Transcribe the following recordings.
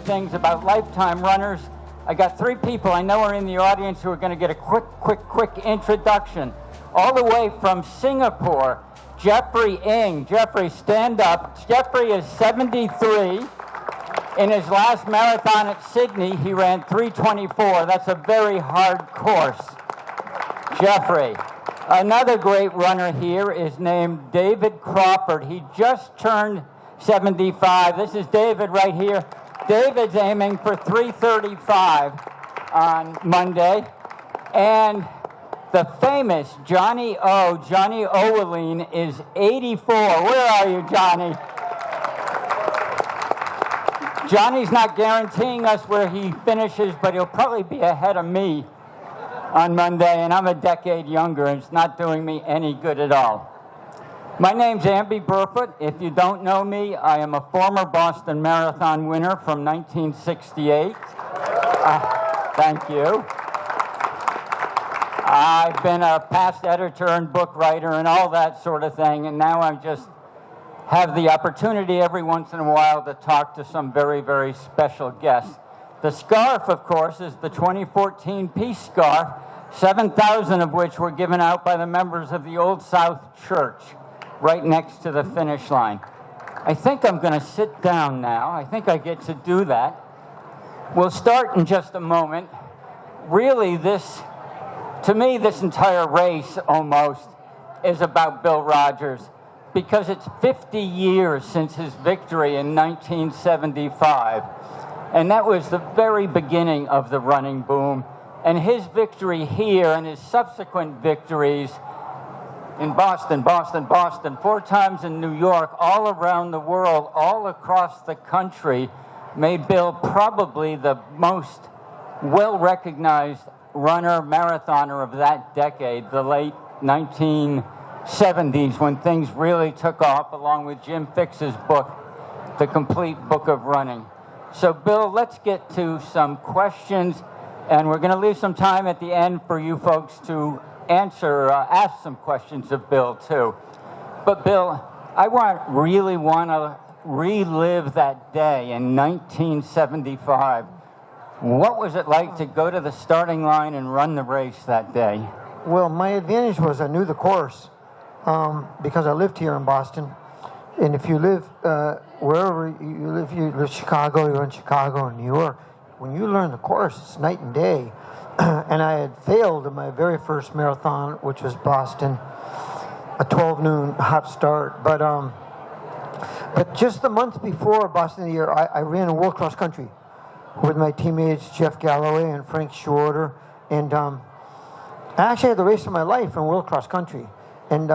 things about lifetime runners. I got 3 people I know are in the audience who are going to get a quick introduction. All the way from Singapore, Jeffrey Ng. Jeffrey, stand up. Jeffrey is 73. In his last marathon at Sydney, he ran 3:24. That's a very hard course. Jeffrey. Another great runner here is named David Crawford. He just turned 75. This is David right here. David's aiming for 3:35 on Monday. And the famous Johnny Oweline is 84. Where are you, Johnny? Johnny's not guaranteeing us where he finishes, but he'll probably be ahead of me on Monday, and I'm a decade younger, and it's not doing me any good at all. My name's Amby Burfoot. If you don't know me, I am a former Boston Marathon winner from 1968. Thank you. I've been a past editor and book writer and all that sort of thing, and now I just have the opportunity every once in a while to talk to some very, very special guests. The scarf, of course, is the 2014 Peace Scarf, 7,000 of which were given out by the members of the Old South Church, right next to the finish line. I think I'm going to sit down now. I think I get to do that. We'll start in just a moment. Really, to me, this entire race almost is about Bill Rodgers, because it's 50 years since his victory in 1975. And that was the very beginning of the running boom. And his victory here and his subsequent victories in Boston, 4 times in New York, all around the world, all across the country, made Bill probably the most well-recognized runner, marathoner of that decade, the late 1970s, when things really took off, along with Jim Fixx's book, The Complete Book of Running. So, Bill, let's get to some questions, and we're going to leave some time at the end for you folks to ask some questions of Bill, too. But, Bill, I really want to relive that day in 1975. What was it like to go to the starting line and run the race that day? Well, my advantage was I knew the course because I lived here in Boston. And if you live wherever you live, Chicago, you're in Chicago or New York, when you learn the course, it's night and day. And I had failed in my very first marathon, which was Boston, a 12 noon hot start. But just the month before Boston the year, I ran a world cross country with my teammates Jeff Galloway and Frank Schroeder, and I actually had the race of my life in world cross country, and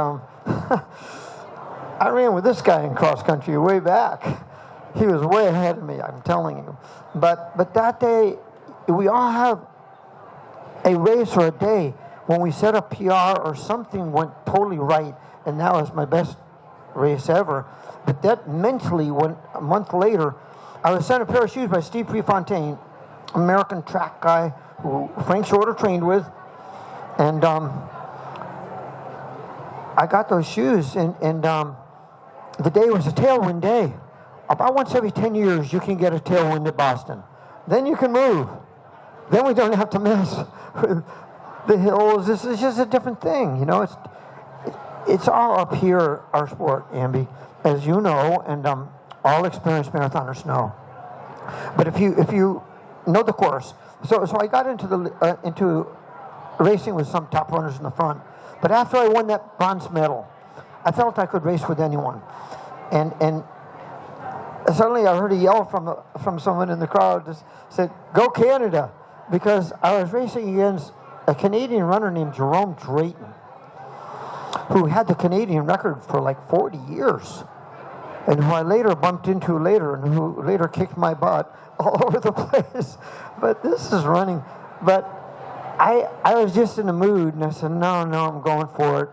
I ran with this guy in cross country way back. He was way ahead of me, I'm telling you. But that day, we all have a race or a day when we set a PR or something went totally right, and that was my best race ever. But that mentally, when a month later, I was sent a pair of shoes by Steve Prefontaine, American track guy who Frank Shorter trained with. And I got those shoes, and the day was a tailwind day. About once every 10 years, you can get a tailwind at Boston. Then you can move. Then we don't have to mess with the hills. This is just a different thing, you know. It's all up here, our sport, Amby, as you know, and all experienced marathoners know. But if you know the course, so I got into racing with some top runners in the front. But after I won that bronze medal, I felt I could race with anyone, and suddenly I heard a yell from someone in the crowd that said, "Go Canada," because I was racing against a Canadian runner named Jerome Drayton, who had the Canadian record for like 40 years. And who I later bumped into and who later kicked my butt all over the place. But this is running. But I was just in the mood, and I said, no, I'm going for it.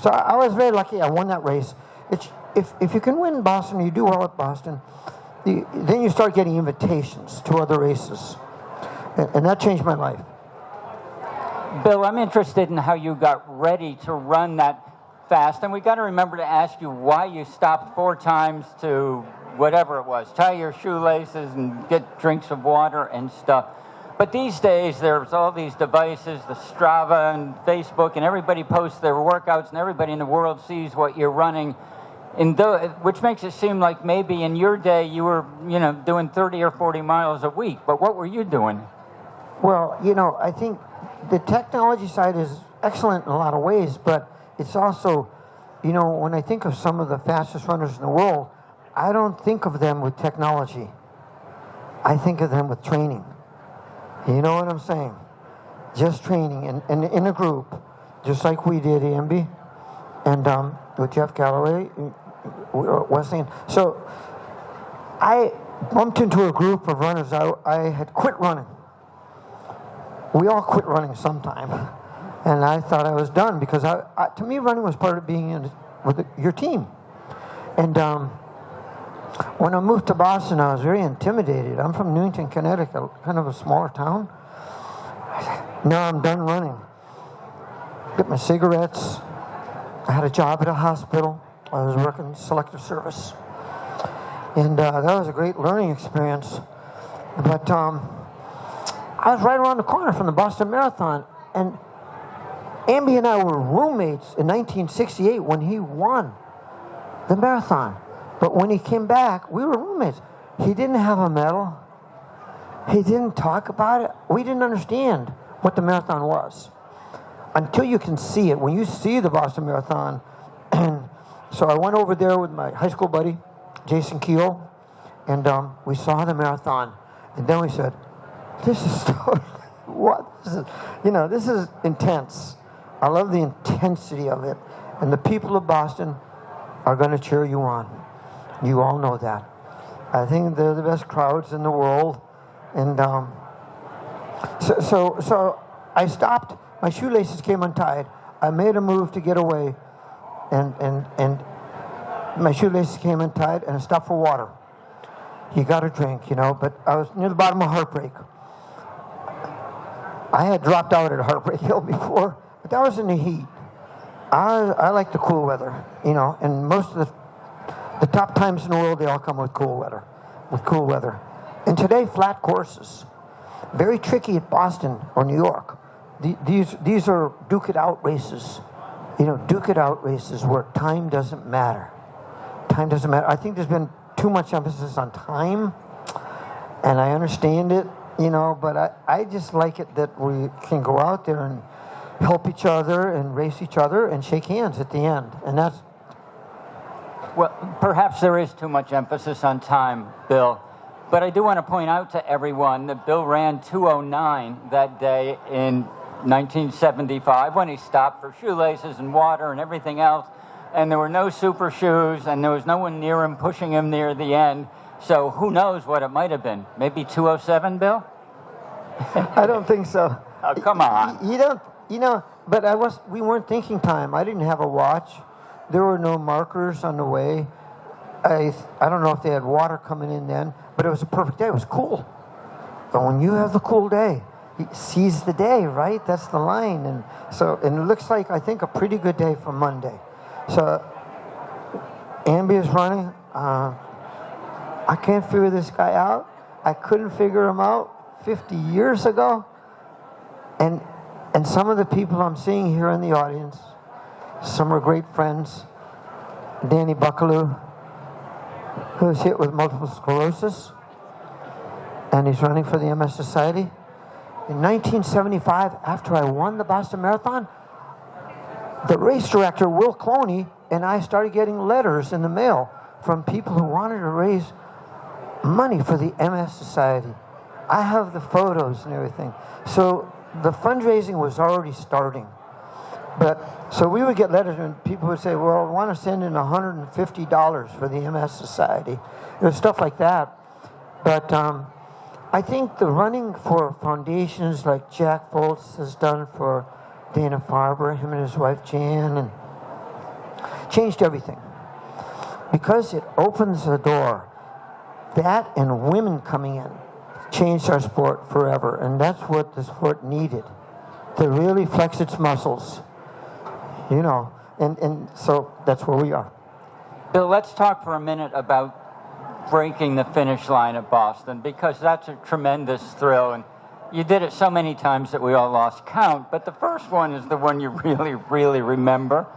So I was very lucky I won that race. If you can win Boston, you do well at Boston, then you start getting invitations to other races. And that changed my life. Bill, I'm interested in how you got ready to run that fast, and we got to remember to ask you why you stopped 4 times to whatever it was, tie your shoelaces and get drinks of water and stuff. But these days, there's all these devices, the Strava and Facebook, and everybody posts their workouts, and everybody in the world sees what you're running. Which makes it seem like maybe in your day you were, doing 30 or 40 miles a week. But what were you doing? Well, I think the technology side is excellent in a lot of ways, but it's also, when I think of some of the fastest runners in the world, I don't think of them with technology. I think of them with training. You know what I'm saying? Just training and in a group, just like we did, Amby, and with Jeff Galloway, Wesley. So I bumped into a group of runners. I had quit running. We all quit running sometime, and I thought I was done because to me, running was part of being with your team. And when I moved to Boston, I was very intimidated. I'm from Newington, Connecticut, kind of a smaller town. Now I'm done running. Get my cigarettes. I had a job at a hospital. I was working selective service. And that was a great learning experience. But I was right around the corner from the Boston Marathon. And Amby and I were roommates in 1968 when he won the marathon. But when he came back, we were roommates. He didn't have a medal. He didn't talk about it. We didn't understand what the marathon was until you can see it. When you see the Boston Marathon, and so I went over there with my high school buddy, Jason Keel, and we saw the marathon. And then we said, this is what? This is intense. I love the intensity of it. And the people of Boston are going to cheer you on. You all know that. I think they're the best crowds in the world. And so I stopped. My shoelaces came untied. I made a move to get away. And my shoelaces came untied, and I stopped for water. You got to drink, but I was near the bottom of Heartbreak. I had dropped out at Heartbreak Hill before, but that was in the heat. I like the cool weather, and most of the top times in the world, they all come with cool weather. And today, flat courses. Very tricky at Boston or New York. These are duke it out races. Duke it out races where time doesn't matter. Time doesn't matter. I think there's been too much emphasis on time, and I understand it, but I just like it that we can go out there and help each other and race each other and shake hands at the end. And that's... Well, perhaps there is too much emphasis on time, Bill. But I do want to point out to everyone that Bill ran 2:09 that day in 1975 when he stopped for shoelaces and water and everything else. And there were no super shoes, and there was no one near him pushing him near the end. So who knows what it might have been? Maybe 2:07, Bill? I don't think so. Oh, come on. But we weren't thinking time. I didn't have a watch. There were no markers on the way. I don't know if they had water coming in then, but it was a perfect day. It was cool. But when you have the cool day, seize the day, right? That's the line. And it looks like, I think, a pretty good day for Monday. So Amby is running. I can't figure this guy out. I couldn't figure him out 50 years ago. And some of the people I'm seeing here in the audience, some are great friends. Danny Buckaloo, who's hit with multiple sclerosis, and he's running for the MS Society. In 1975, after I won the Boston Marathon, the race director, Will Cloney, and I started getting letters in the mail from people who wanted to raise money for the MS Society. I have the photos and everything. So the fundraising was already starting. So we would get letters and people would say, well, I want to send in $150 for the MS Society. It was stuff like that. But I think the running for foundations like Jack Foltz has done for Dana-Farber, him and his wife Jan, and changed everything. Because it opens the door. That and women coming in changed our sport forever. And that's what the sport needed, to really flex its muscles. And so that's where we are. Bill, let's talk for a minute about breaking the finish line at Boston, because that's a tremendous thrill. And you did it so many times that we all lost count, but the first one is the one you really, really remember.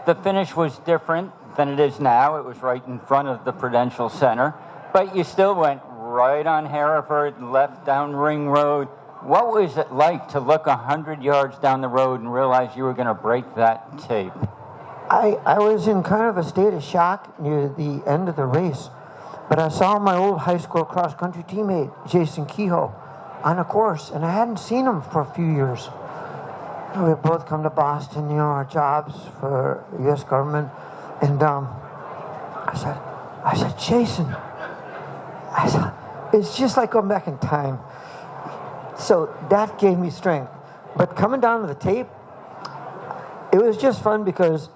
The finish was different than it is now. It was right in front of the Prudential Center, but you still went right on Hereford, left down Ring Road. What was it like to look 100 yards down the road and realize you were going to break that tape? I was in kind of a state of shock near the end of the race, but I saw my old high school cross-country teammate, Jason Kehoe, on a course, and I hadn't seen him for a few years. We had both come to Boston, our jobs for the U.S. government, and I said, Jason, it's just like going back in time. So that gave me strength. But coming down to the tape, it was just fun because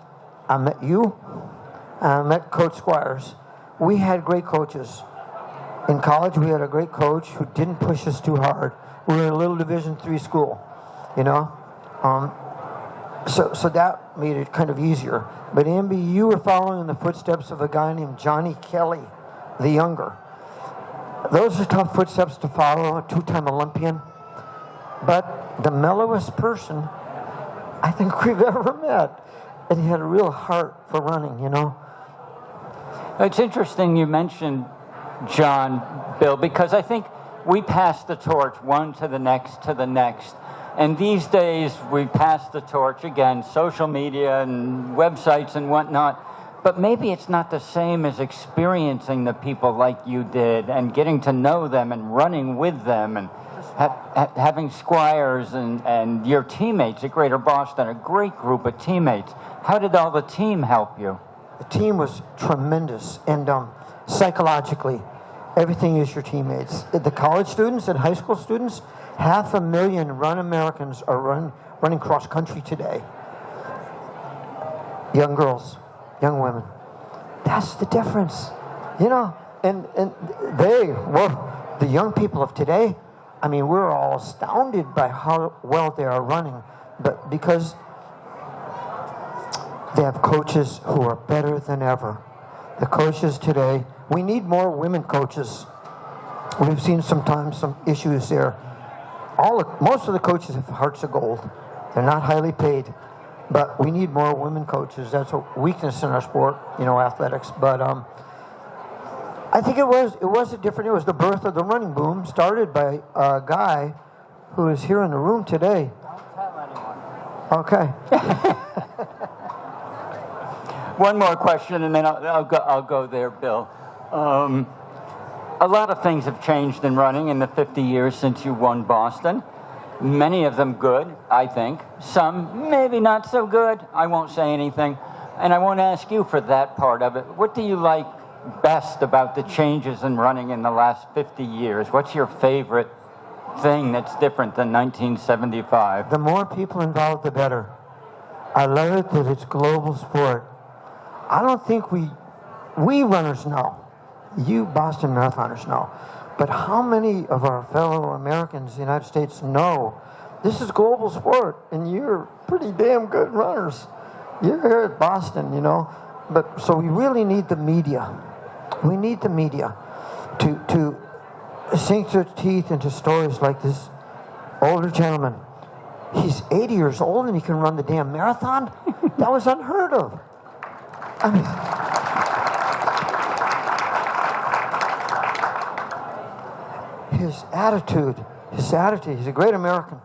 I met you, I met Coach Squires. We had great coaches. In college, we had a great coach who didn't push us too hard. We were a little Division III school, So that made it kind of easier. But Amby, you were following in the footsteps of a guy named Johnny Kelly, the younger. Those are tough footsteps to follow, a two-time Olympian. But the mellowest person I think we've ever met. And he had a real heart for running, It's interesting you mentioned John, Bill, because I think we pass the torch one to the next to the next. And these days we pass the torch again, social media and websites and whatnot. But maybe it's not the same as experiencing the people like you did and getting to know them and running with them and having Squires and your teammates at Greater Boston, a great group of teammates. How did all the team help you? The team was tremendous, and psychologically, everything is your teammates. The college students and high school students, 500,000 run Americans are running cross country today. Young girls, young women. That's the difference, And the young people of today, we're all astounded by how well they are running, but because they have coaches who are better than ever. The coaches today, we need more women coaches. We've seen sometimes some issues there. Most of the coaches have hearts of gold. They're not highly paid, but we need more women coaches. That's a weakness in our sport, athletics. But I think it was the birth of the running boom, started by a guy who is here in the room today. Don't tell anyone. Okay. One more question, and then I'll go there, Bill. A lot of things have changed in running in the 50 years since you won Boston. Many of them good, I think. Some maybe not so good. I won't say anything. And I won't ask you for that part of it. What do you like best about the changes in running in the last 50 years? What's your favorite thing that's different than 1975? The more people involved, the better. I love it that it's global sport. I don't think we runners know. You Boston marathoners know. But how many of our fellow Americans in the United States know this is global sport and you're pretty damn good runners? You're here at Boston, But so we really need the media. We need the media to sink their teeth into stories like this older gentleman. He's 80 years old and he can run the damn marathon? That was unheard of. His attitude, he's a great American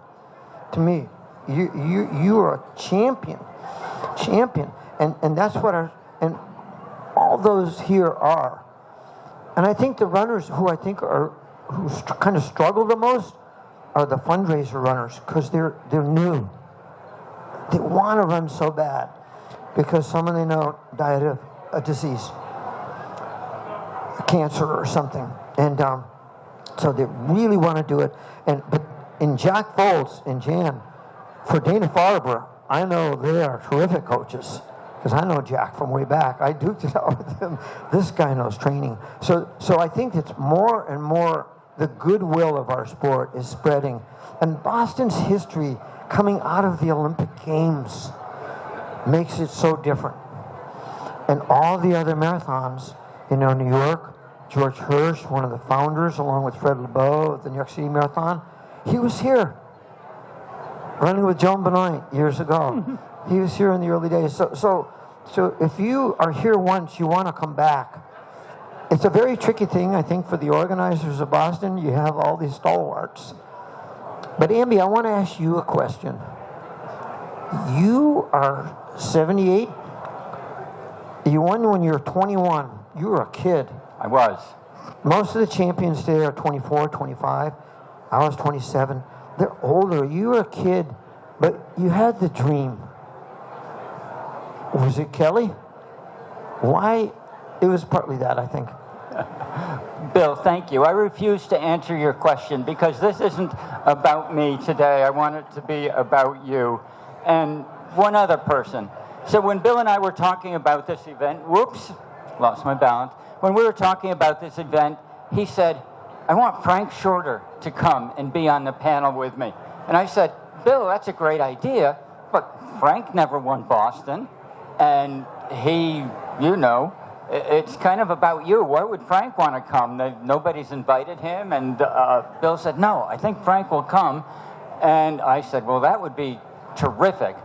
to me. You are a champion, and that's what all those here are. And I think the runners who kind of struggle the most are the fundraiser runners, because they're new. They want to run so bad because someone they know died of a disease, a cancer or something, and so they really want to do it. But in Jack Folds and Jan, for Dana-Farber, I know they are terrific coaches, because I know Jack from way back. I duked it out with him. This guy knows training. So I think it's more and more the goodwill of our sport is spreading. And Boston's history coming out of the Olympic Games makes it so different. And all the other marathons, New York, George Hirsch, one of the founders, along with Fred LeBeau of the New York City Marathon. He was here, running with Joan Benoit years ago. He was here in the early days. So if you are here once, you want to come back. It's a very tricky thing, I think, for the organizers of Boston. You have all these stalwarts. But Amby, I want to ask you a question. You are 78. You won when you were 21. You were a kid. I was. Most of the champions today are 24, 25. I was 27. They're older. You were a kid, but you had the dream. Was it Kelly? Why? It was partly that, I think. Bill, thank you. I refuse to answer your question because this isn't about me today. I want it to be about you and one other person. So when Bill and I were talking about this event, whoops, lost my balance. When we were talking about this event, he said, I want Frank Shorter to come and be on the panel with me. And I said, Bill, that's a great idea, but Frank never won Boston. And he, it's kind of about you. Why would Frank want to come? Nobody's invited him. And Bill said, no, I think Frank will come. And I said, well, that would be terrific.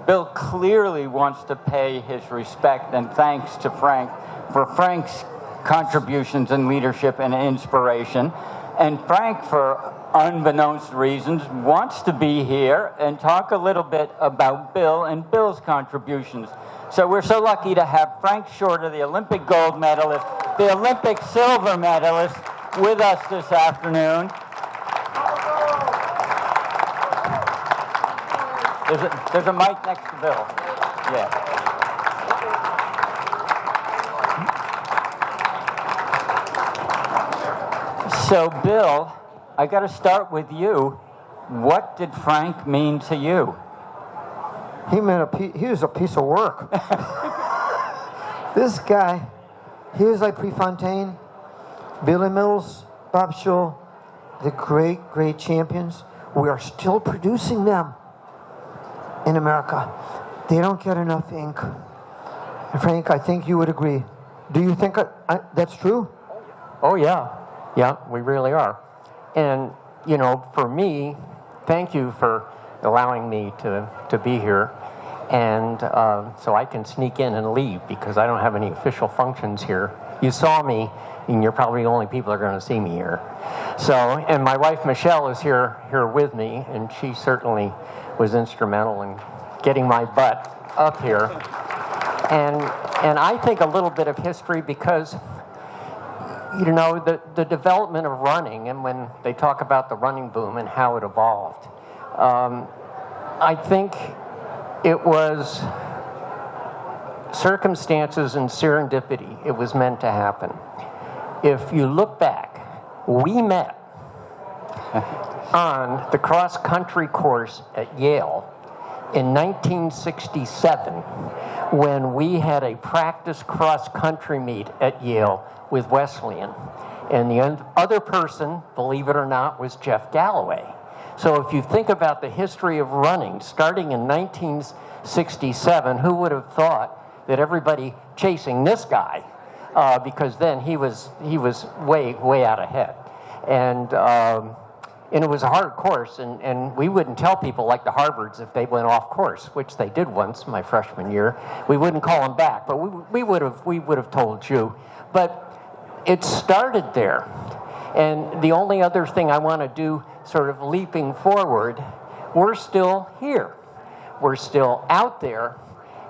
Bill clearly wants to pay his respect and thanks to Frank for Frank's contributions and leadership and inspiration. And Frank, for unbeknownst reasons, wants to be here and talk a little bit about Bill and Bill's contributions. So we're so lucky to have Frank Shorter, the Olympic gold medalist, the Olympic silver medalist, with us this afternoon. There's a mic next to Bill. Yeah. So, Bill, I got to start with you. What did Frank mean to you? He was a piece of work. This guy, he was like Prefontaine, Billy Mills, Bob Schull, the great, great champions. We are still producing them in America. They don't get enough ink. And Frank, I think you would agree. Do you think that's true? Oh, yeah. Yeah, we really are. And, for me, thank you for allowing me to be here. And so I can sneak in and leave because I don't have any official functions here. You saw me, and you're probably the only people that are going to see me here. So, and my wife Michelle is here with me, and she certainly was instrumental in getting my butt up here. And I think a little bit of history because, the development of running, and when they talk about the running boom and how it evolved, I think it was circumstances and serendipity. It was meant to happen. If you look back, we met on the cross-country course at Yale in 1967 when we had a practice cross-country meet at Yale with Wesleyan. And the other person, believe it or not, was Jeff Galloway. So if you think about the history of running, starting in 1967, who would have thought that everybody chasing this guy, because then he was way out ahead. And it was a hard course, and we wouldn't tell people like the Harvards if they went off course, which they did once my freshman year. We wouldn't call them back, but we would have told you. But it started there. And the only other thing I want to do, sort of leaping forward, we're still here. We're still out there,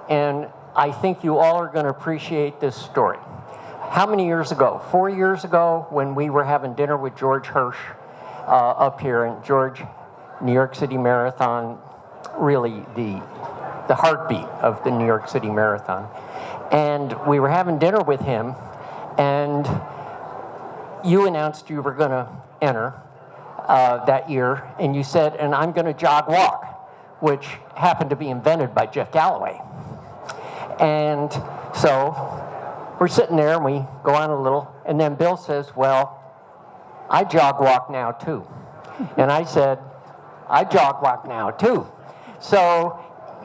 and I think you all are going to appreciate this story. How many years ago? 4 years ago, when we were having dinner with George Hirsch up here, and George, New York City Marathon, really the heartbeat of the New York City Marathon. And we were having dinner with him, and you announced you were going to enter that year, and you said, and I'm going to jog walk, which happened to be invented by Jeff Galloway. And so we're sitting there, and we go on a little, and then Bill says, well, I jog walk now too. And I said, I jog walk now too. So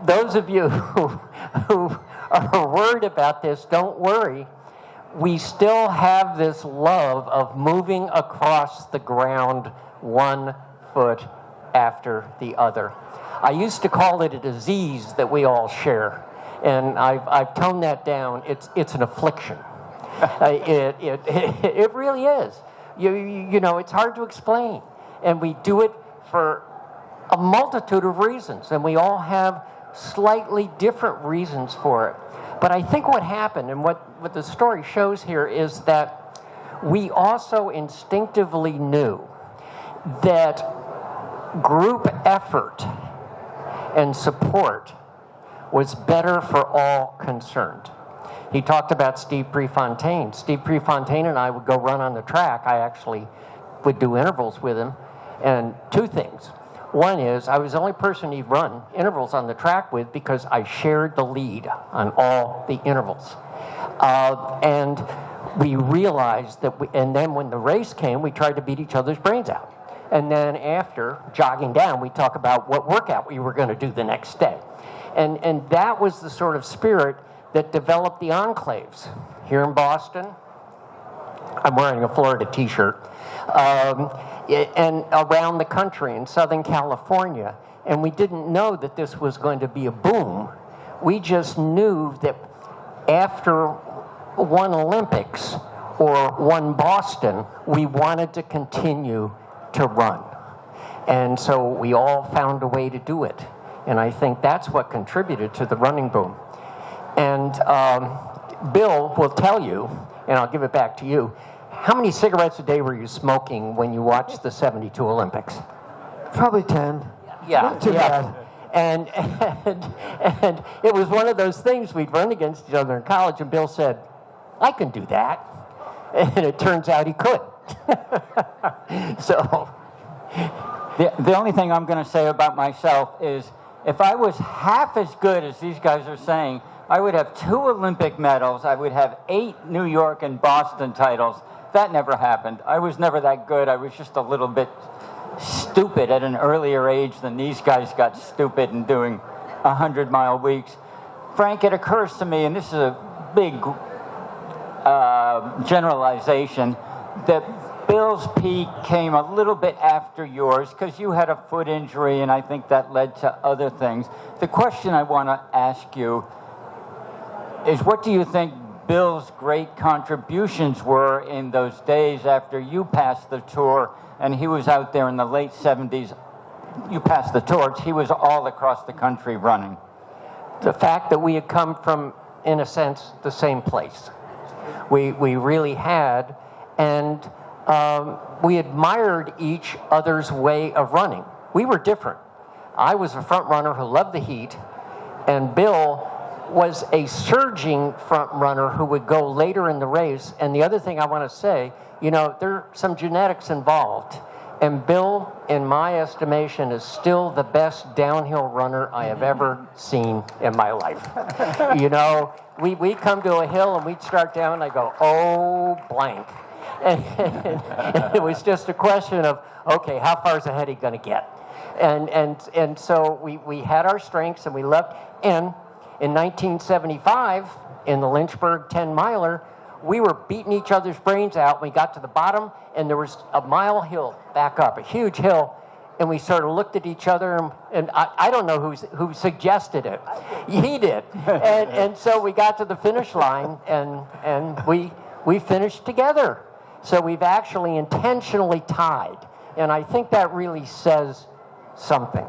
those of you who are worried about this, don't worry. we still have this love of moving across the ground one foot after the other. I used to call it a disease that we all share, and I've toned that down. It's an affliction. It really is. You know, it's hard to explain, and we do it for a multitude of reasons, and we all have slightly different reasons for it. But I think what happened, and what the story shows here, is that we also instinctively knew that group effort and support was better for all concerned. He talked about Steve Prefontaine. Steve Prefontaine and I would go run on the track. I actually would do intervals with him. And two things. One is I was the only person he'd run intervals on the track with because I shared the lead on all the intervals. And we realized that, and then when the race came, we tried to beat each other's brains out. And then after jogging down, we talk about what workout we were going to do the next day. And that was the sort of spirit that developed the enclaves. Here in Boston, I'm wearing a Florida t-shirt, and around the country in Southern California. And we didn't know that this was going to be a boom. We just knew that after one Olympics or one Boston, we wanted to continue to run. And so we all found a way to do it. And I think that's what contributed to the running boom. And Bill will tell you, and I'll give it back to you, how many cigarettes a day were you smoking when you watched the 72 Olympics? Probably 10. Yeah. Not too bad. And it was one of those things we'd run against each other in college, and Bill said, I can do that. And it turns out he could. So The only thing I'm going to say about myself is if I was half as good as these guys are saying, I would have 2 Olympic medals. I would have 8 New York and Boston titles. That never happened. I was never that good. I was just a little bit stupid at an earlier age than these guys got stupid in doing 100-mile weeks. Frank, it occurs to me, and this is a big generalization, that Bill's peak came a little bit after yours because you had a foot injury, and I think that led to other things. The question I want to ask you is, what do you think Bill's great contributions were in those days after you passed the tour and he was out there in the late 70s? You passed the torch. He was all across the country running. the fact that we had come from, in a sense, the same place. We really had, and we admired each other's way of running. We were different. I was a front runner who loved the heat, and Bill was a surging front runner who would go later in the race. And the other thing I want to say, you know, there are some genetics involved. And Bill, in my estimation, is still the best downhill runner I have ever seen in my life. You know, we'd come to a hill and we'd start down and I go, oh, blank. And it was just a question of, okay, how far is ahead he going to get? And so we had our strengths and we loved. And in 1975, in the Lynchburg 10-miler, we were beating each other's brains out. We got to the bottom, and there was a mile hill back up, a huge hill, and we sort of looked at each other, and I don't know who suggested it. He did. And so we got to the finish line, and we finished together. So we've actually intentionally tied, and I think that really says something.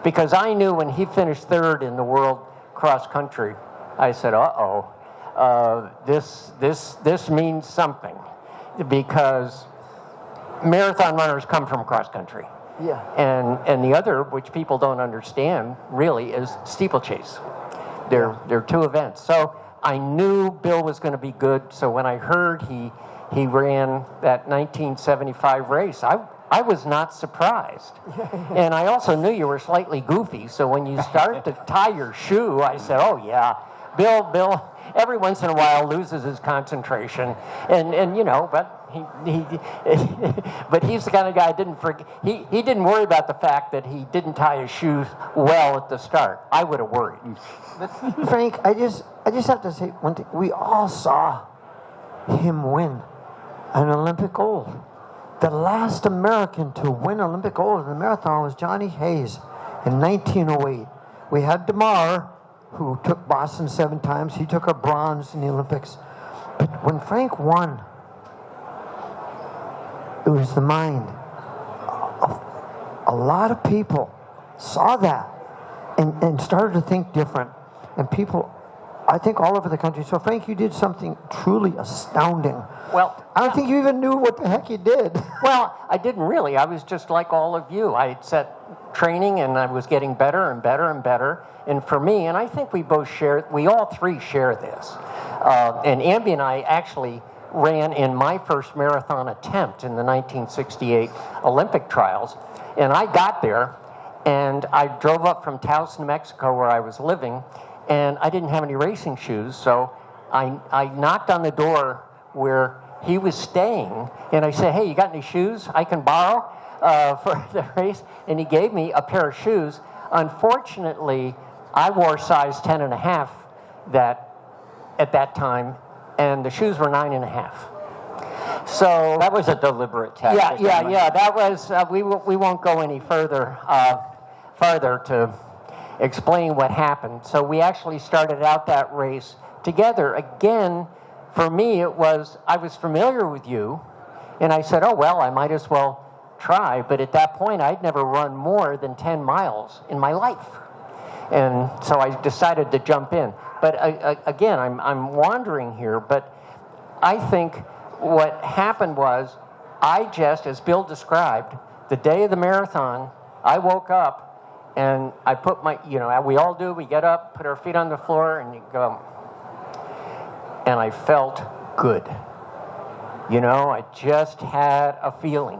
Because I knew when he finished third in the world cross country, I said, this means something, because marathon runners come from cross country. Yeah. And the other, which people don't understand really, is steeplechase. They're two events. So I knew Bill was going to be good. So when I heard he ran that 1975 race, I was not surprised. And I also knew you were slightly goofy. So when you start to tie your shoe, I said, oh yeah, Bill every once in a while loses his concentration, and you know, but but he's the kind of guy he didn't worry about the fact that he didn't tie his shoes well at the start. I would have worried. Frank, I just have to say one thing. We all saw him win an Olympic gold. The last American to win Olympic gold in the marathon was Johnny Hayes in 1908. We had DeMar, who took Boston 7 times. He took a bronze in the Olympics. But when Frank won, it was the mind. A lot of people saw that and started to think different. And people, I think, all over the country. So, Frank, you did something truly astounding. Well, I don't think you even knew what the heck you did. Well, I didn't really. I was just like all of you. I had set training, and I was getting better and better and better. And for me, and I think we all three share this. And Amby and I actually ran in my first marathon attempt in the 1968 Olympic trials. And I got there, and I drove up from Taos, New Mexico, where I was living, and I didn't have any racing shoes. So I knocked on the door where he was staying, and I said, "Hey, you got any shoes I can borrow for the race?" And he gave me a pair of shoes. Unfortunately, I wore size 10.5 at that time, and the shoes were 9.5. So That was a deliberate tactic. yeah. That was we won't go any further to explain what happened. So we actually started out that race together. Again, for me, I was familiar with you, and I said, "Oh well, I might as well try." But at that point, I'd never run more than 10 miles in my life, and so I decided to jump in. But again, I'm wandering here. But I think what happened was, I just, as Bill described, the day of the marathon, I woke up and I put we all do, we get up, put our feet on the floor, and you go, and I felt good. I just had a feeling.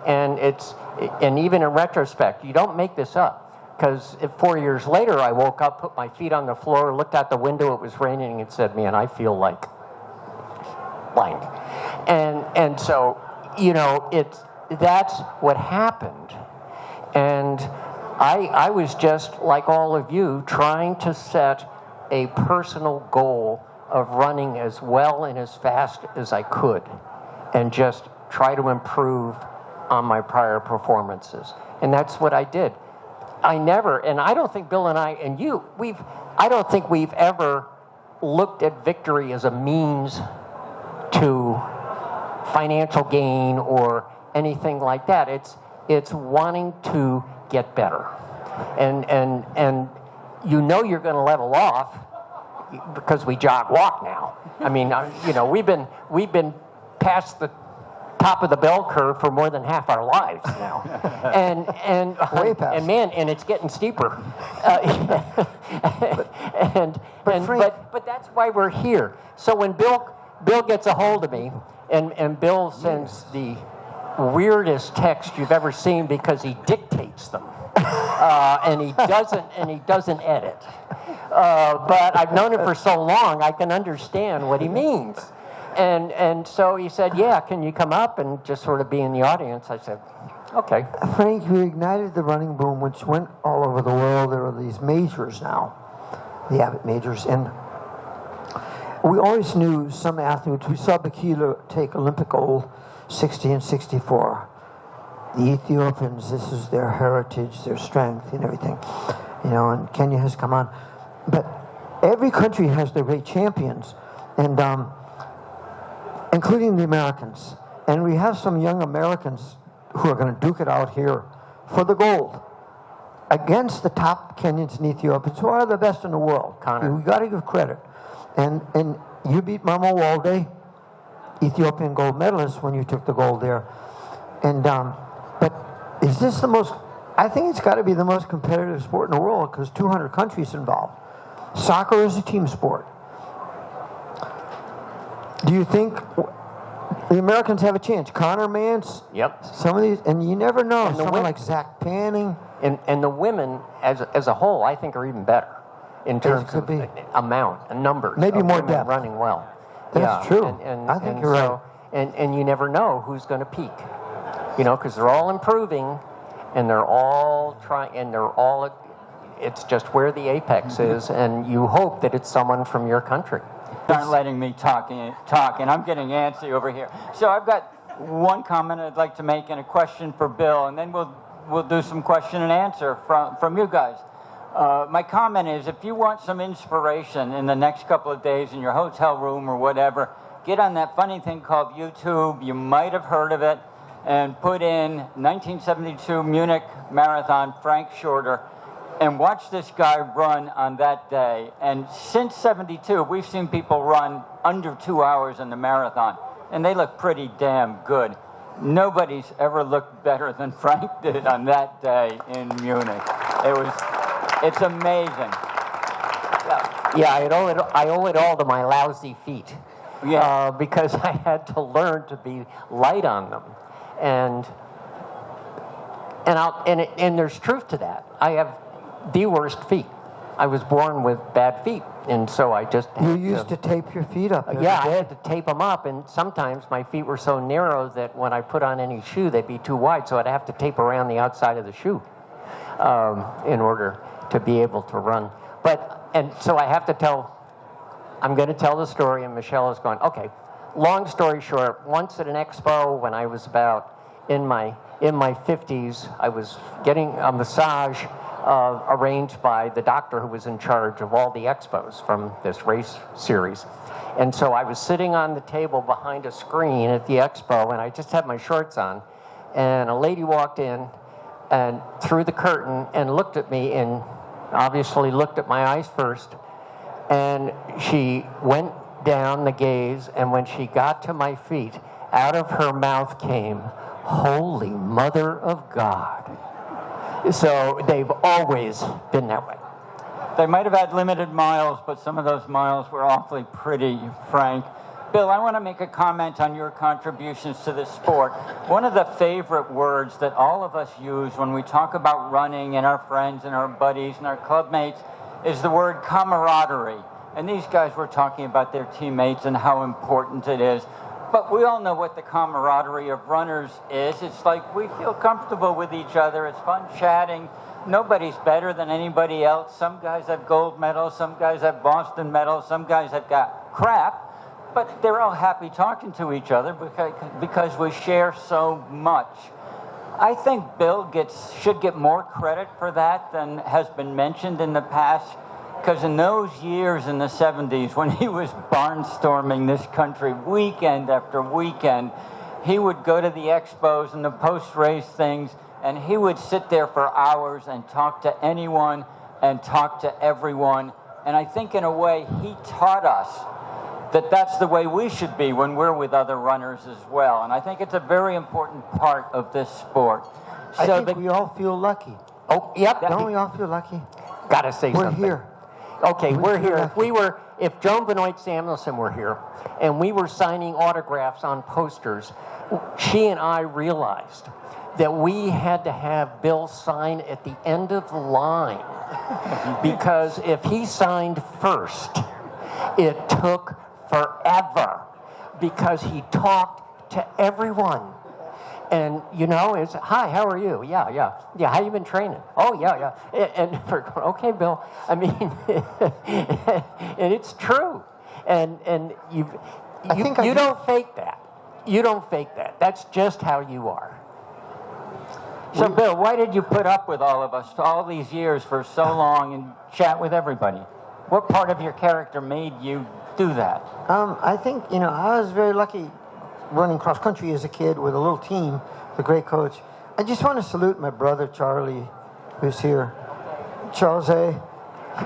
And even in retrospect, you don't make this up, because 4 years later, I woke up, put my feet on the floor, looked out the window, it was raining, and said, "Man, I feel like blank." And so, that's what happened. And I was just like all of you, trying to set a personal goal of running as well and as fast as I could, and just try to improve on my prior performances. And that's what I did. And I don't think Bill and I and you, I don't think we've ever looked at victory as a means to financial gain or anything like that. It's wanting to get better, and you're going to level off, because we jog walk now. I mean, we've been past the top of the bell curve for more than half our lives now, and Way past. and man, and it's getting steeper. But that's why we're here. So when Bill gets a hold of me, and Bill sends the weirdest text you've ever seen, because he dictates them, and he doesn't edit. But I've known him for so long, I can understand what he means. And so he said, "Yeah, can you come up and just sort of be in the audience?" I said, "Okay." Frank, you ignited the running boom, which went all over the world. There are these majors now, the Abbott majors, and we always knew some athletes. We saw Bakila take Olympic gold, 60 and 64. The Ethiopians, this is their heritage, their strength, and everything. And Kenya has come on. But every country has their great champions, and including the Americans. And we have some young Americans who are going to duke it out here for the gold against the top Kenyans and Ethiopians, who are the best in the world. Connor. We got to give credit. And you beat Mamo Walde, Ethiopian gold medalist, when you took the gold there. And but is this the most? I think it's got to be the most competitive sport in the world, because 200 countries involved. Soccer is a team sport. Do you think the Americans have a chance? Connor Mance? Yep. Some of these, and you never know. And the Someone women- like Zach Panning. And the women, as a whole, I think are even better in terms could of be. amount and numbers. Maybe of more women depth. running well. That's true. And I think and you're so, right. And you never know who's going to peak, because they're all improving, and they're all trying, and they're all. It's just where the apex is, and you hope that it's someone from your country. aren't letting me talk, and I'm getting antsy over here. So I've got one comment I'd like to make and a question for Bill, and then we'll do some question and answer from you guys. My comment is, if you want some inspiration in the next couple of days in your hotel room or whatever, get on that funny thing called YouTube. You might have heard of it, and put in 1972 Munich Marathon, Frank Shorter, and watch this guy run on that day. And since 72, we've seen people run under 2 hours in the marathon, and they look pretty damn good. Nobody's ever looked better than Frank did on that day in Munich. It's amazing. Yeah, I owe it all to my lousy feet. Yeah. Because I had to learn to be light on them, and there's truth to that. I have the worst feet. I was born with bad feet, and so I just You used to tape your feet up. every yeah, I day. had to tape them up, and sometimes my feet were so narrow that when I put on any shoe, they'd be too wide, so I'd have to tape around the outside of the shoe in order to be able to run. And so I have to I'm going to tell the story, and Michelle is going, okay. Long story short, once at an expo when I was about in my 50s, I was getting a massage arranged by the doctor who was in charge of all the expos from this race series. And so I was sitting on the table behind a screen at the expo, and I just had my shorts on, and a lady walked in and through the curtain and looked at me, and obviously looked at my eyes first. And she went down the gaze, and when she got to my feet, out of her mouth came, "Holy Mother of God." So they've always been that way. They might have had limited miles, but some of those miles were awfully pretty, Frank. Bill, I want to make a comment on your contributions to this sport. One of the favorite words that all of us use when we talk about running and our friends and our buddies and our clubmates is the word camaraderie. And these guys were talking about their teammates and how important it is. But we all know what the camaraderie of runners is. It's like we feel comfortable with each other. It's fun chatting. Nobody's better than anybody else. Some guys have gold medals. Some guys have Boston medals. Some guys have got crap. But they're all happy talking to each other because we share so much. I think Bill should get more credit for that than has been mentioned in the past, because in those years in the 70s when he was barnstorming this country weekend after weekend, he would go to the expos and the post-race things, and he would sit there for hours and talk to anyone and talk to everyone. And I think in a way he taught us that that's the way we should be when we're with other runners as well. And I think it's a very important part of this sport. I think we all feel lucky. Oh, yep. Don't we all feel lucky? Gotta say We're something. here. Okay, we're here. lucky. If Joan Benoit Samuelson were here, and we were signing autographs on posters, she and I realized that we had to have Bill sign at the end of the line, because if he signed first, it took forever, because he talked to everyone. And, it's, "Hi, how are you?" Yeah, how you been training? "Oh, yeah. And we're going, "Okay, Bill." I mean, and it's true. And you don't fake that. You don't fake that. That's just how you are. So, Bill, why did you put up with all of us all these years for so long and chat with everybody? What part of your character made you do that? I think, I was very lucky running cross country as a kid with a little team, the great coach. I just want to salute my brother Charlie, who's here. Charles A.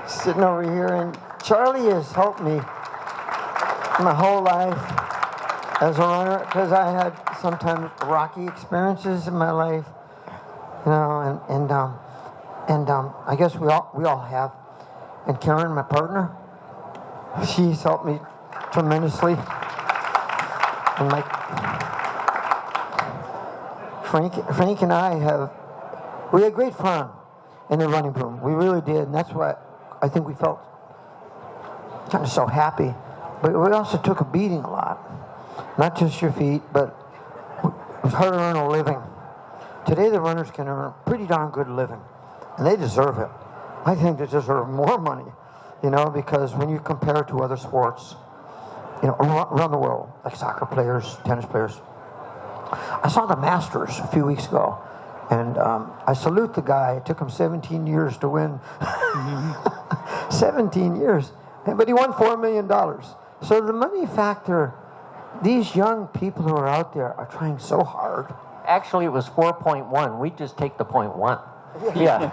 sitting over here. And Charlie has helped me my whole life as a runner, because I had sometimes rocky experiences in my life. And I guess we all have. And Karen, my partner, she's helped me tremendously. And Frank and I we had great fun in the running room. We really did, and that's why I think we felt kind of so happy. But we also took a beating a lot. Not just your feet, but it was hard to earn a living. Today the runners can earn a pretty darn good living, and they deserve it. I think they deserve more money, because when you compare it to other sports, around the world, like soccer players, tennis players. I saw the Masters a few weeks ago, and I salute the guy. It took him 17 years to win. 17 years. But he won $4 million. So the money factor, these young people who are out there are trying so hard. Actually, it was 4.1. We just take the 0.1. Yeah.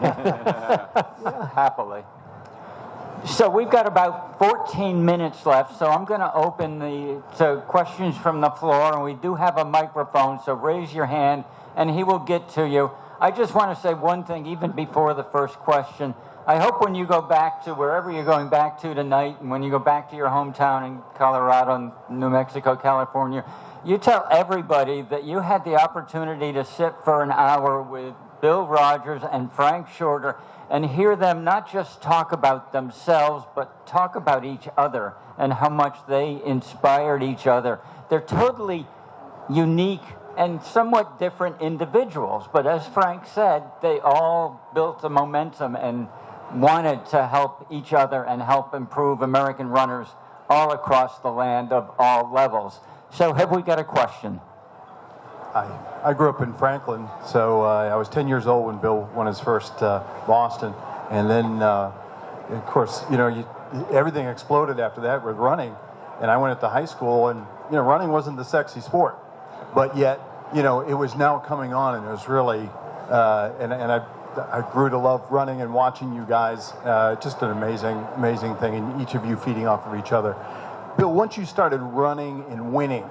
Happily. So we've got about 14 minutes left, so I'm going to open to questions from the floor, and we do have a microphone, so raise your hand, and he will get to you. I just want to say one thing, even before the first question. I hope when you go back to wherever you're going back to tonight, and when you go back to your hometown in Colorado, New Mexico, California, you tell everybody that you had the opportunity to sit for an hour with Bill Rodgers and Frank Shorter and hear them not just talk about themselves, but talk about each other and how much they inspired each other. They're totally unique and somewhat different individuals, but as Frank said, they all built a momentum and wanted to help each other and help improve American runners all across the land of all levels. So have we got a question? I grew up in Franklin, so I was 10 years old when Bill won his first Boston, and then, of course, everything exploded after that with running, and I went to high school, and running wasn't the sexy sport, but yet, it was now coming on, and it was really, and I grew to love running and watching you guys, just an amazing thing, and each of you feeding off of each other. Bill, once you started running and winning,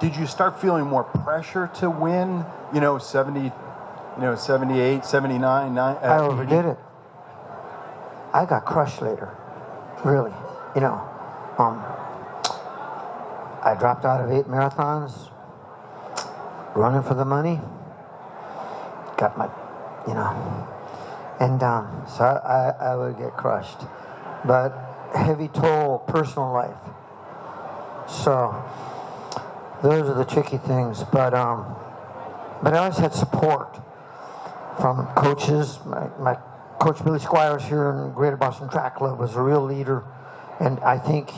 did you start feeling more pressure to win? 78, 79, 9. I overdid it. I got crushed later, really. I dropped out of 8 marathons, running for the money. Got my, and so I would get crushed. But heavy toll, personal life. So those are the tricky things. But I always had support from coaches. My coach Billy Squires here in Greater Boston Track Club was a real leader, and I think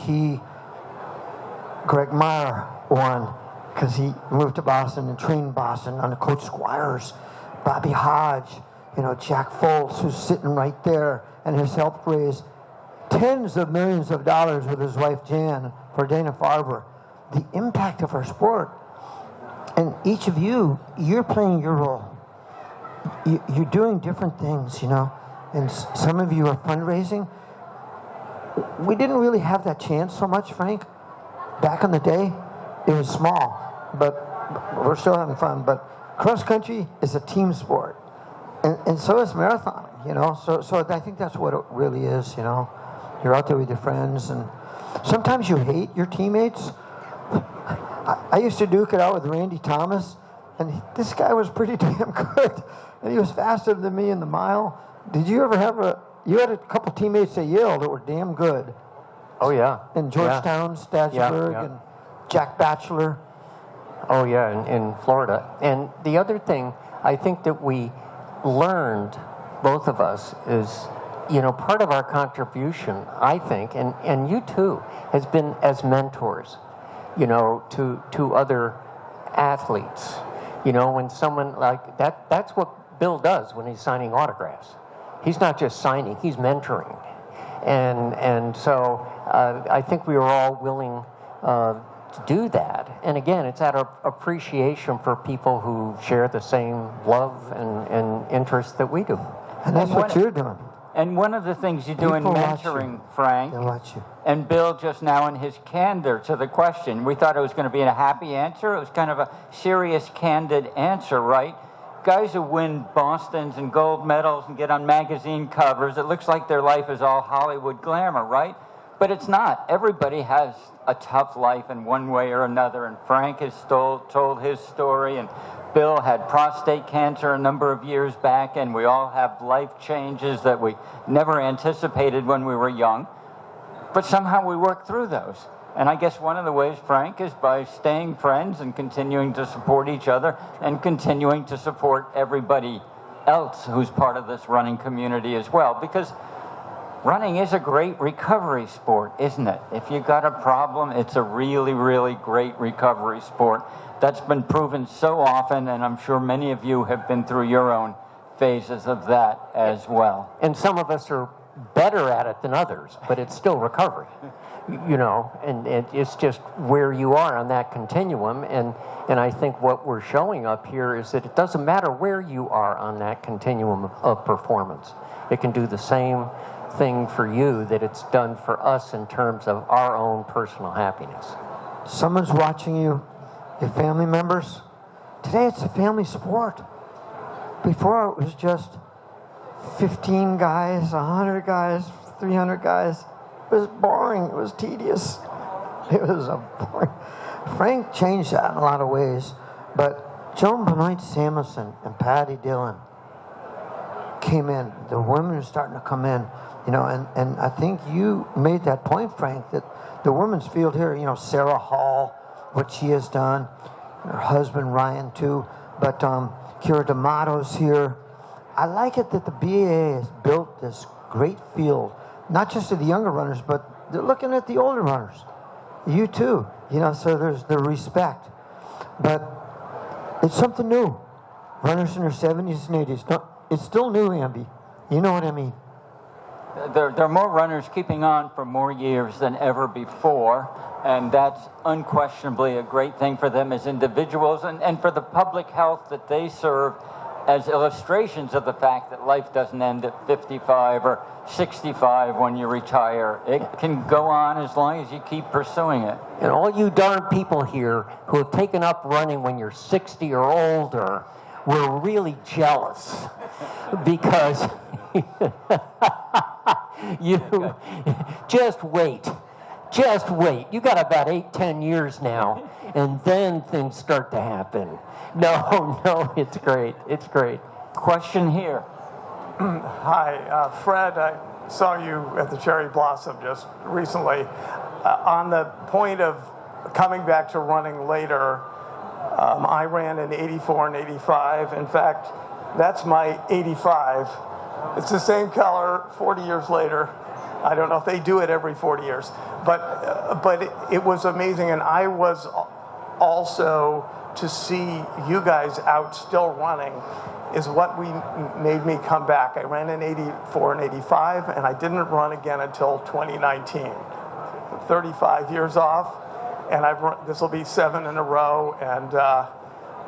Greg Meyer won because he moved to Boston and trained Boston under Coach Squires. Bobby Hodge, Jack Foltz, who's sitting right there and has helped raise tens of millions of dollars with his wife Jan for Dana-Farber. The impact of our sport, and each of you, you're playing your role. You're doing different things, and some of you are fundraising. We didn't really have that chance so much, Frank. Back in the day, it was small, but we're still having fun. But cross country is a team sport, and so is marathoning. So I think that's what it really is. You're out there with your friends, and sometimes you hate your teammates. I used to duke it out with Randy Thomas, and this guy was pretty damn good, and he was faster than me in the mile. Did you ever have you had a couple teammates at Yale that were damn good? Oh, yeah. In Georgetown, Stadsburg, and Jack Batchelor. Oh, yeah, in Florida. And the other thing I think that we learned, both of us, is, part of our contribution, I think, and you too, has been as mentors, to other athletes. When someone like that's what Bill does when he's signing autographs. He's not just signing, he's mentoring. And so I think we were all willing to do that. And again, it's out of appreciation for people who share the same love and interest that we do. And that's what you're doing. And one of the things you do in mentoring, Frank, and Bill just now in his candor to the question, we thought it was going to be a happy answer. It was kind of a serious, candid answer, right? Guys who win Bostons and gold medals and get on magazine covers, it looks like their life is all Hollywood glamour, right? But it's not. Everybody has a tough life in one way or another, and Frank has told his story, and Bill had prostate cancer a number of years back, and we all have life changes that we never anticipated when we were young. But somehow we work through those. And I guess one of the ways, Frank, is by staying friends and continuing to support each other and continuing to support everybody else who's part of this running community as well. Because running is a great recovery sport, isn't it? If you got a problem, it's a really, really great recovery sport. That's been proven so often, and I'm sure many of you have been through your own phases of that as well. And some of us are better at it than others, but it's still recovery, you know, and it's just where you are on that continuum. And I think what we're showing up here is that it doesn't matter where you are on that continuum of performance. It can do the same thing for you that it's done for us in terms of our own personal happiness. Someone's watching you, your family members. Today it's a family sport. Before it was just 15 guys, 100 guys, 300 guys. It was boring. It was tedious. It was a boring. Frank changed that in a lot of ways, but Joan Benoit Samuelson and Patty Dillon came in. The women are starting to come in, you know, and I think you made that point, Frank, that the women's field here, you know, Sarah Hall, what she has done, her husband Ryan too, but Kira D'Amato's here. I like it that the BAA has built this great field, not just to the younger runners, but they're looking at the older runners. You too, you know, so there's the respect. But it's something new. Runners in their 70s and 80s. No, it's still new, Amby. You know what I mean? There are more runners keeping on for more years than ever before, and that's unquestionably a great thing for them as individuals and for the public health that they serve as illustrations of the fact that life doesn't end at 55 or 65 when you retire. It can go on as long as you keep pursuing it. And all you darn people here who have taken up running when you're 60 or older, we're really jealous because you just wait. Just wait. You got about 8-10 years now, and then things start to happen. No, it's great. It's great. Question here. Hi, Fred. I saw you at the Cherry Blossom just recently. On the point of coming back to running later, I ran in 84 and 85. In fact, that's my 85. It's the same color 40 years later. I don't know if they do it every 40 years, but it was amazing. And I was also, to see you guys out still running is what made me come back. I ran in 84 and 85, and I didn't run again until 2019. 35 years off, and this will be 7 in a row, and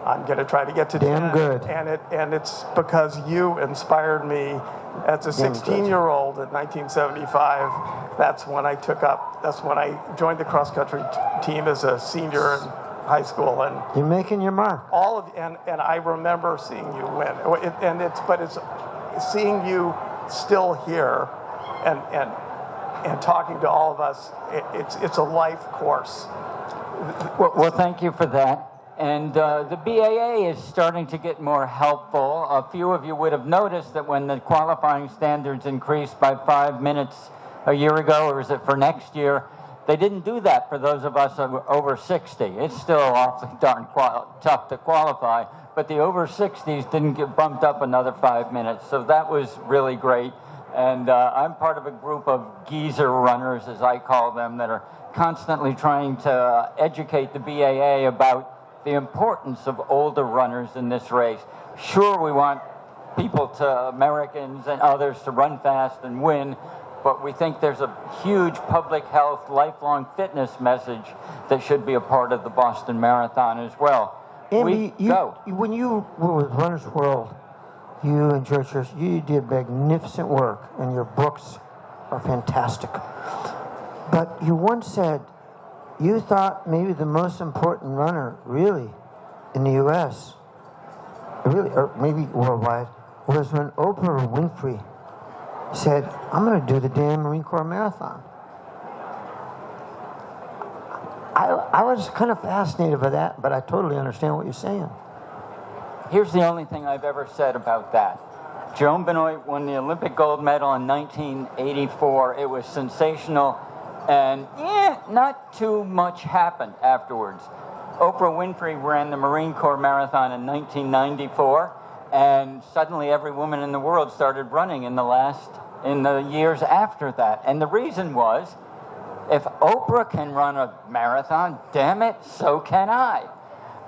I'm going to try to get to 10. Damn good. And it's because you inspired me as a 16-year-old in 1975. That's when I joined the cross-country team as a senior in high school, and You're making your mark. and I remember seeing you win. It's seeing you still here, and talking to all of us. It's a life course. Well, thank you for that. And the BAA is starting to get more helpful. A few of you would have noticed that when the qualifying standards increased by 5 minutes a year ago, or is it for next year, they didn't do that for those of us over 60. It's still awfully darn tough to qualify, but the over 60s didn't get bumped up another 5 minutes. So that was really great. And I'm part of a group of geezer runners, as I call them, that are constantly trying to educate the BAA about the importance of older runners in this race. Sure, we want Americans and others to run fast and win, but we think there's a huge public health, lifelong fitness message that should be a part of the Boston Marathon as well. Amby, when you were with Runner's World, you and George, you did magnificent work, and your books are fantastic. But you once said you thought maybe the most important runner, really, in the U.S., really, or maybe worldwide, was when Oprah Winfrey said, I'm going to do the damn Marine Corps Marathon. I was kind of fascinated by that, but I totally understand what you're saying. Here's the only thing I've ever said about that. Joan Benoit won the Olympic gold medal in 1984. It was sensational, and not too much happened afterwards. Oprah Winfrey ran the Marine Corps Marathon in 1994, and suddenly every woman in the world started running in the last in the years after that. And the reason was, if Oprah can run a marathon, damn it, so can I.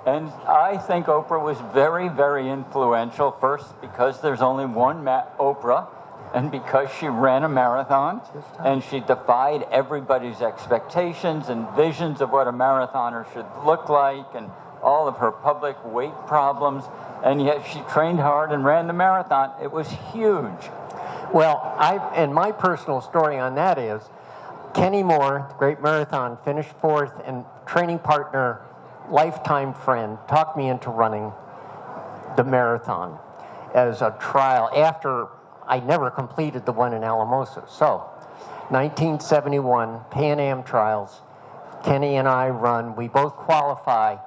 And I think Oprah was very, very influential, first because there's only one Oprah, and because she ran a marathon, and she defied everybody's expectations and visions of what a marathoner should look like, and all of her public weight problems, and yet she trained hard and ran the marathon. It was huge. Well, and my personal story on that is, Kenny Moore, the great marathon, finished fourth, and training partner, lifetime friend, talked me into running the marathon as a trial after I never completed the one in Alamosa. So, 1971, Pan Am trials, Kenny and I run, we both qualify.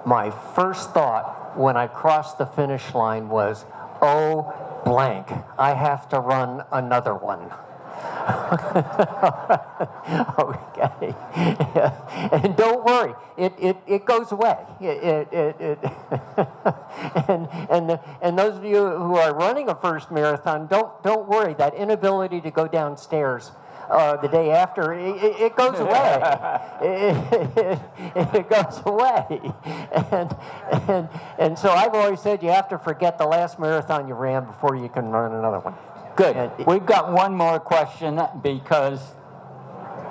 My first thought when I crossed the finish line was, oh, blank, I have to run another one. Okay. And don't worry, it goes away. And those of you who are running a first marathon, don't worry. That inability to go downstairs the day after, it goes away. It goes away. And so I've always said you have to forget the last marathon you ran before you can run another one. Good. We've got one more question, because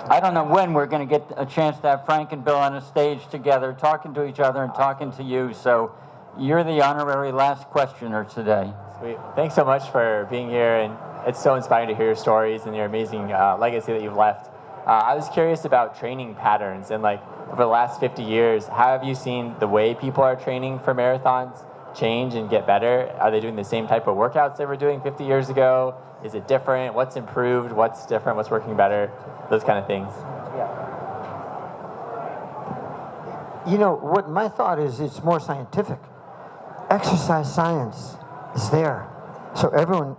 I don't know when we're going to get a chance to have Frank and Bill on a stage together, talking to each other and talking to you. So you're the honorary last questioner today. Sweet. Thanks so much for being here, and it's so inspiring to hear your stories and your amazing legacy that you've left. I was curious about training patterns, and like over the last 50 years, how have you seen the way people are training for marathons change and get better? Are they doing the same type of workouts they were doing 50 years ago? Is it different? What's improved? What's different? What's working better? Those kind of things. You know, what my thought is, it's more scientific. Exercise science is there. So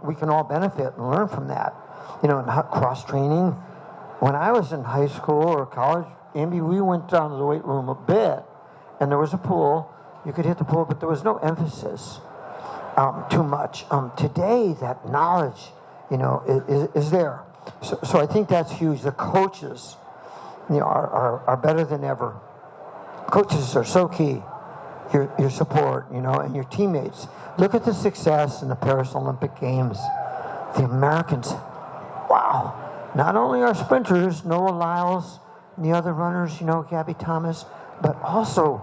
we can all benefit and learn from that. You know, cross-training. When I was in high school or college, Amby, we went down to the weight room a bit, and there was a pool. You could hit the pool, but there was no emphasis too much. Today, that knowledge, you know, is there. So I think that's huge. The coaches, you know, are better than ever. Coaches are so key. Your support, you know, and your teammates. Look at the success in the Paris Olympic Games. The Americans, wow. Not only our sprinters, Noah Lyles, and the other runners, you know, Gabby Thomas, but also,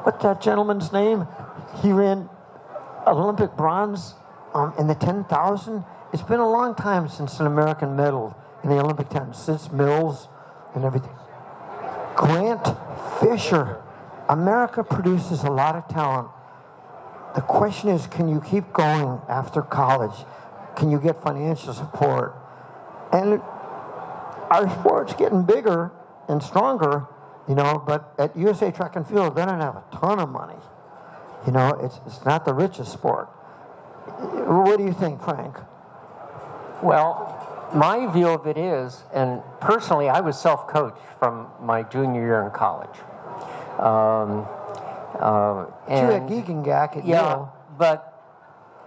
what's that gentleman's name? He ran Olympic bronze in the 10,000. It's been a long time since an American medal in the Olympic 10, since Mills and everything. Grant Fisher. America produces a lot of talent. The question is, can you keep going after college? Can you get financial support? And our sport's getting bigger and stronger, you know, but at USA Track and Field, they don't have a ton of money. You know, it's not the richest sport. What do you think, Frank? Well, my view of it is, and personally, I was self-coached from my junior year in college. And you had Geoghegan at Yale. But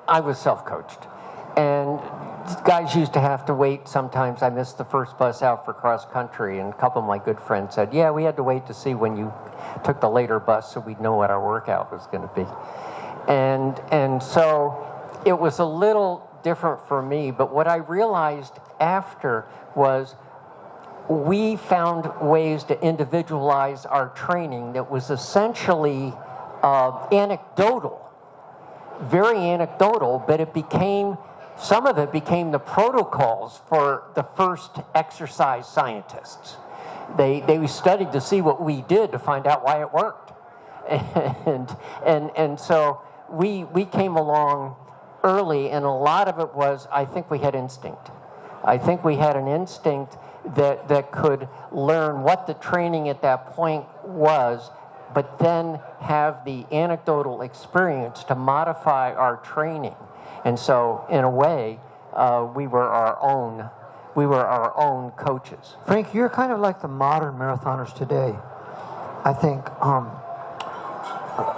I was self-coached. And guys used to have to wait. Sometimes I missed the first bus out for cross-country, and a couple of my good friends said, yeah, we had to wait to see when you took the later bus so we'd know what our workout was going to be. And so it was a little different for me, but what I realized after was we found ways to individualize our training that was essentially anecdotal, very anecdotal, but some of it became the protocols for the first exercise scientists. They studied to see what we did to find out why it worked. And so we came along early, and a lot of it was, I think we had instinct. I think we had an instinct that could learn what the training at that point was, but then have the anecdotal experience to modify our training. And so, in a way, we were our own coaches. Frank, you're kind of like the modern marathoners today. I think,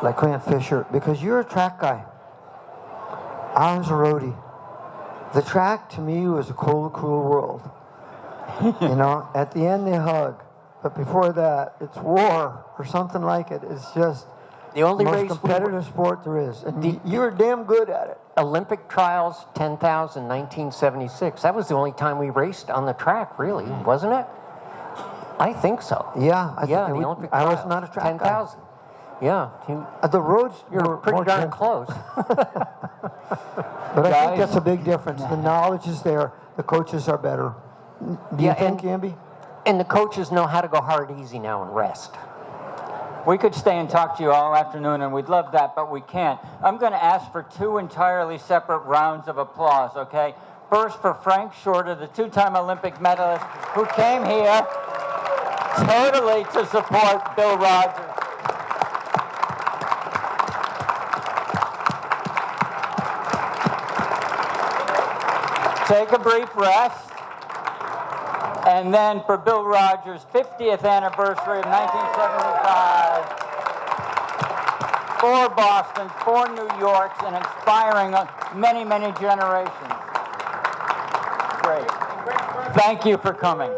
like Grant Fisher, because you're a track guy. I was a roadie. The track to me was a cold, cruel world. You know, at the end they hug, but before that, it's war or something like it. It's just The only the most race competitive sport there is, and you were damn good at it. Olympic trials 10,000, 1976. That was the only time we raced on the track, really, wasn't it? I think so. Yeah, Yeah, the Olympic I was trials, not a track 10,000. Yeah, The roads you're were pretty more darn gentle. close. But I Guys. think that's a big difference. The knowledge is there. The coaches are better. Do you Yeah, think, and- Amby? And the coaches know how to go hard, easy now and rest. We could stay and talk to you all afternoon, and we'd love that, but we can't. I'm going to ask for 2 entirely separate rounds of applause, okay? First for Frank Shorter, the 2-time Olympic medalist, who came here totally to support Bill Rodgers. Take a brief rest. And then for Bill Rodgers' 50th anniversary of 1975, 4 Bostons, 4 New Yorks, and inspiring many, many generations. Great. Thank you for coming.